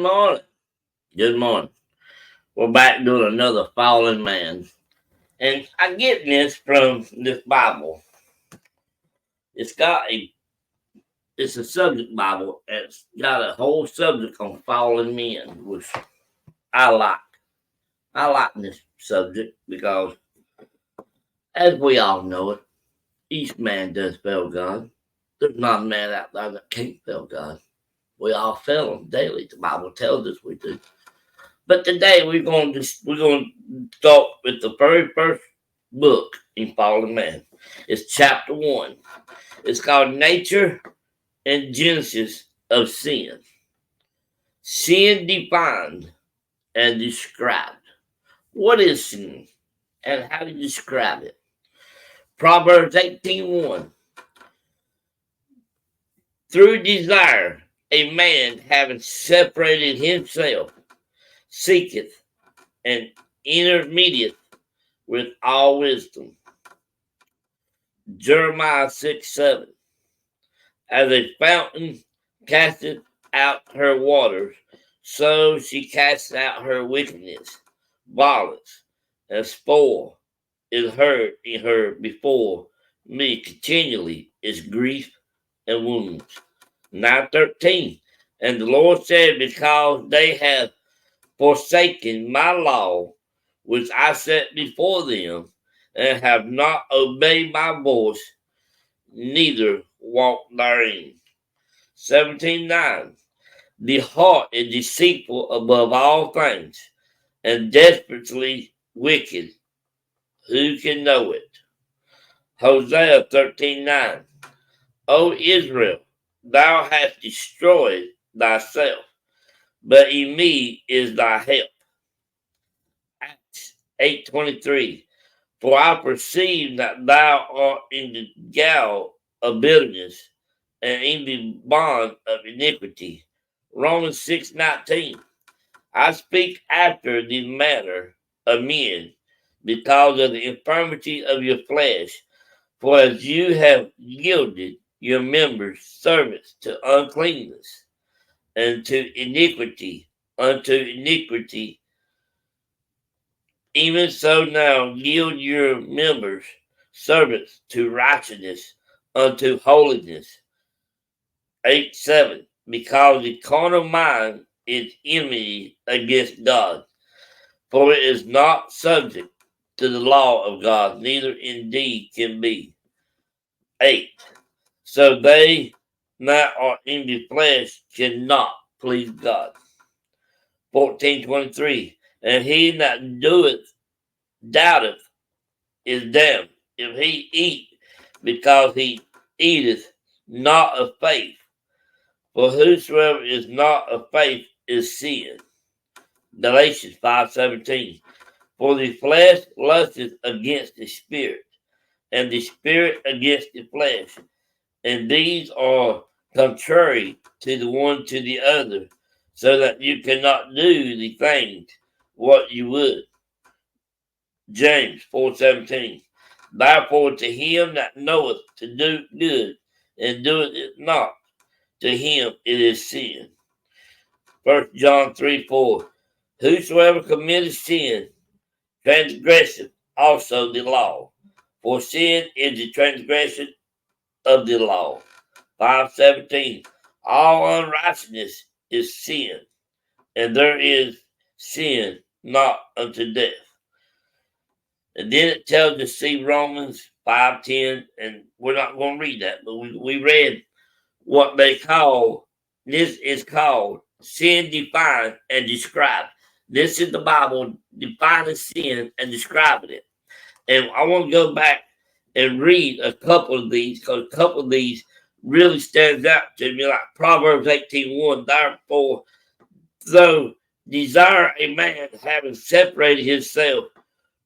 morning. Good morning. We're back doing another fallen man. And I get this from this Bible. It's got it's a subject Bible. And it's got a whole subject on fallen men, which I like. I like this subject because, as we all know it, each man does fail God. There's not a man out there that can't fail God. We all fail him daily. The Bible tells us we do. But today we're going to start with the very first book in Fallen Man. It's chapter 1. It's called Nature and Genesis of Sin. Sin defined and described. What is sin and how do you describe it? Proverbs 18:1. Through desire, a man having separated himself seeketh and intermediate with all wisdom. Jeremiah 6:7. As a fountain casteth out her waters, so she casts out her wickedness. Violence and spoil is heard in her before me continually is grief and wounds. 9:13. And the Lord said, because they have forsaken my law, which I set before them, and have not obeyed my voice, neither walk therein. 17:9. The heart is deceitful above all things, and desperately wicked. Who can know it? Hosea 13:9. O Israel, thou hast destroyed thyself, but in me is thy help. Acts 8:23. For I perceive that thou art in the gall of bitterness and in the bond of iniquity. Romans 6:19. I speak after the manner of men because of the infirmity of your flesh. For as you have yielded your members servants to uncleanness and to iniquity, unto iniquity, even so now yield your members servants to righteousness, unto holiness. 8:7. Because the carnal mind is enmity against God, for it is not subject to the law of God, neither indeed can be. 8. So they that are in the flesh cannot please God. 14:23. And he that doubteth is damned, if he eat, because he eateth not of faith. For whosoever is not of faith is sin. Galatians 5:17. For the flesh lusteth against the spirit, and the spirit against the flesh, and these are contrary to the one to the other, so that you cannot do the things what you would. James 4:17. Therefore to him that knoweth to do good and doeth it not, to him it is sin. 1 John 3:4. Whosoever committeth sin transgresseth also the law, for sin is the transgression of the law. 5:17. All unrighteousness is sin, and there is sin not unto death. And then it tells us, see Romans 5:10, and we're not going to read that, but we read what they call, this is called sin defined and described. This is the Bible defining sin and describing it. And I want to go back and read a couple of these, because a couple of these really stands out to me, like Proverbs 18:1. Therefore, though desire a man having separated himself,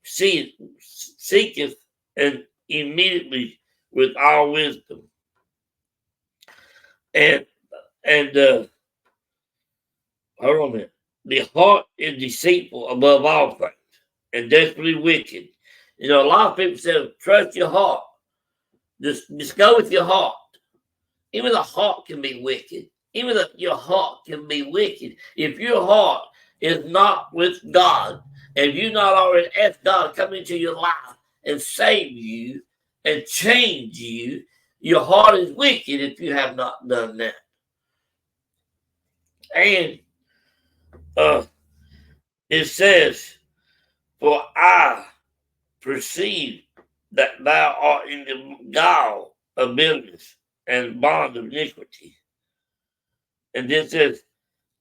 seeketh and immediately with all wisdom. And hold on a minute. The heart is deceitful above all things and desperately wicked. You know, a lot of people say, trust your heart. Just go with your heart. Even the heart can be wicked. even though your heart can be wicked, if your heart is not with God, and you not already asked God to come into your life and save you and change you, your heart is wicked if you have not done that. And it says, for I perceive that thou art in the gall of bitterness and bond of iniquity. And this says,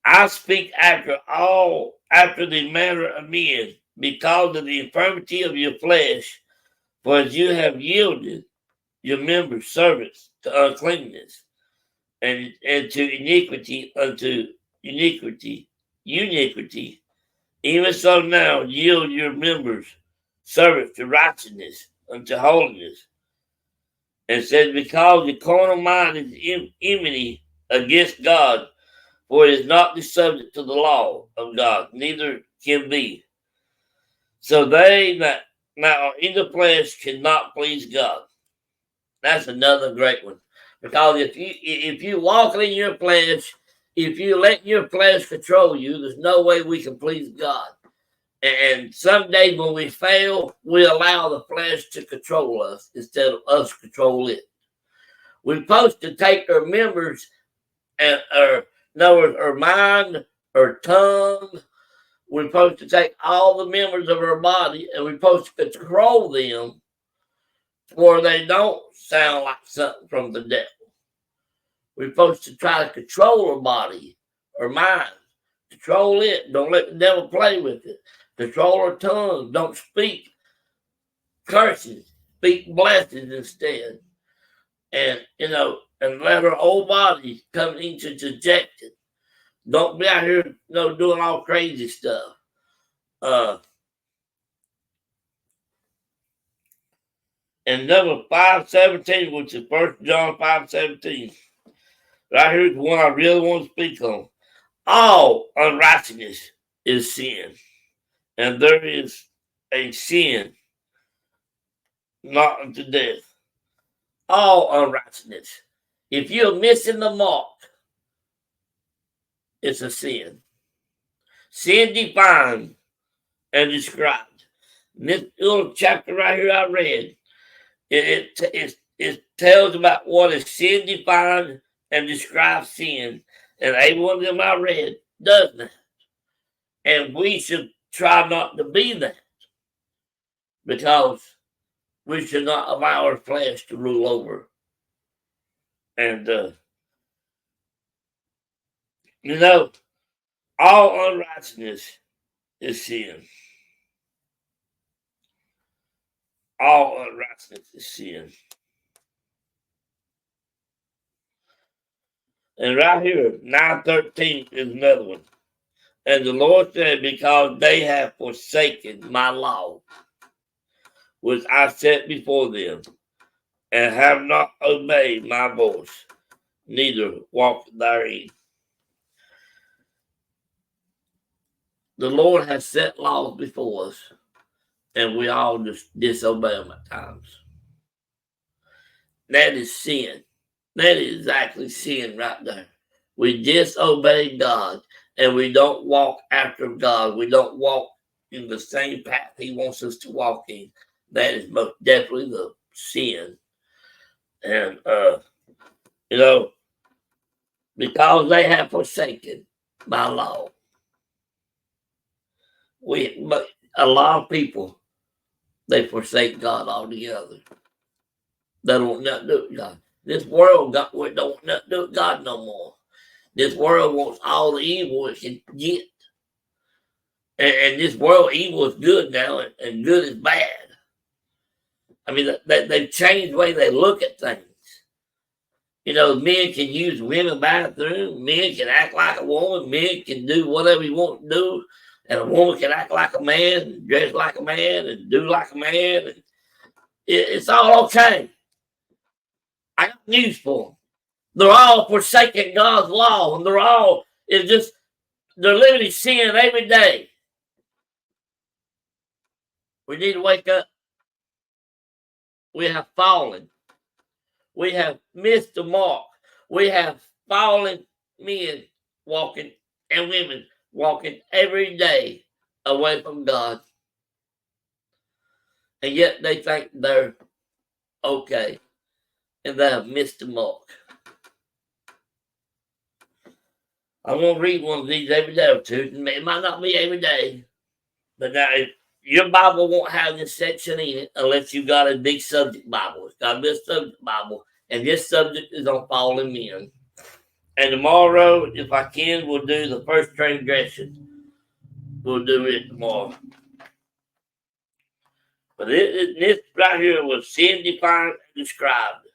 I speak after the manner of men, because of the infirmity of your flesh, for as you have yielded your members servants to uncleanness, and to iniquity unto iniquity, even so now yield your members servants to righteousness unto holiness. And says, because the carnal mind is enmity against God, for it is not the subject to the law of God, neither can be. So they that now are in the flesh cannot please God. That's another great one. Because if you walk in your flesh, if you let your flesh control you, there's no way we can please God. And some days when we fail, we allow the flesh to control us instead of us control it. We're supposed to take our members and our mind, our tongue. We're supposed to take all the members of our body and we're supposed to control them where they don't sound like something from the devil. We're supposed to try to control our body, our mind, control it. Don't let the devil play with it. Control our tongue. Don't speak curses. Speak blessings instead. And, and let our whole body come into subjection. Don't be out here, doing all crazy stuff. And number 5:17, which is 1 John 5:17. Right here is the one I really want to speak on. All unrighteousness is sin. And there is a sin not unto death. All unrighteousness. If you're missing the mark, it's a sin. Sin defined and described. In this little chapter right here I read, it tells about what is sin defined and describes sin. And every one of them I read does that. And we should try not to be that, because we should not allow our flesh to rule over. And, all unrighteousness is sin. All unrighteousness is sin. And right here, 9:13 is another one. And the Lord said, because they have forsaken my law, which I set before them, and have not obeyed my voice, neither walked therein. The Lord has set laws before us, and we all just disobey them at times. That is sin. That is exactly sin right there. We disobey God, and we don't walk after God. We don't walk in the same path He wants us to walk in. That is most definitely the sin. And, because they have forsaken my law. But a lot of people, they forsake God altogether. They don't want nothing to do with God. This world don't want nothing to do with God no more. This world wants all the evil it can get. And this world, evil is good now, and good is bad. I mean, they've changed the way they look at things. Men can use women's bathroom. Men can act like a woman. Men can do whatever you want to do. And a woman can act like a man, dress like a man, and do like a man. And it's all okay. I got news for them. They're all forsaking God's law, and they're living in sin every day. We need to wake up. We have fallen. We have missed the mark. We have fallen men walking and women walking every day away from God, and yet they think they're okay, and they have missed the mark. I'm going to read one of these every day or two. It might not be every day, but now your Bible won't have this section in it unless you got a big subject Bible. It's got to be a subject Bible, and this subject is on fallen men. And tomorrow, if I can, we'll do the first transgression. We'll do it tomorrow. But this right here was sin defined and described.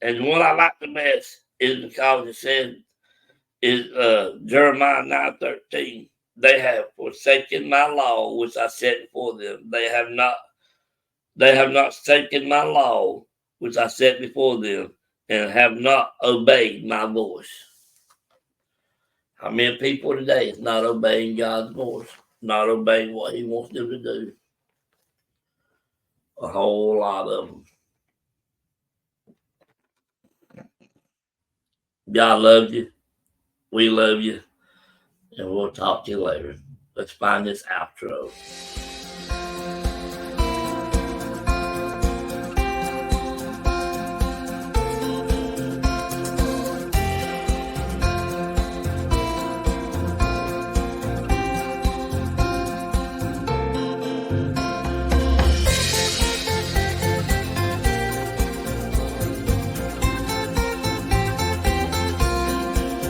And the one I like the best is because it says, is Jeremiah 9:13. They have forsaken my law, which I set before them. They have not taken my law, which I set before them, and have not obeyed my voice. How many people today is not obeying God's voice, not obeying what He wants them to do? A whole lot of them. God loves you. We love you. And we'll talk to you later. Let's find this outro.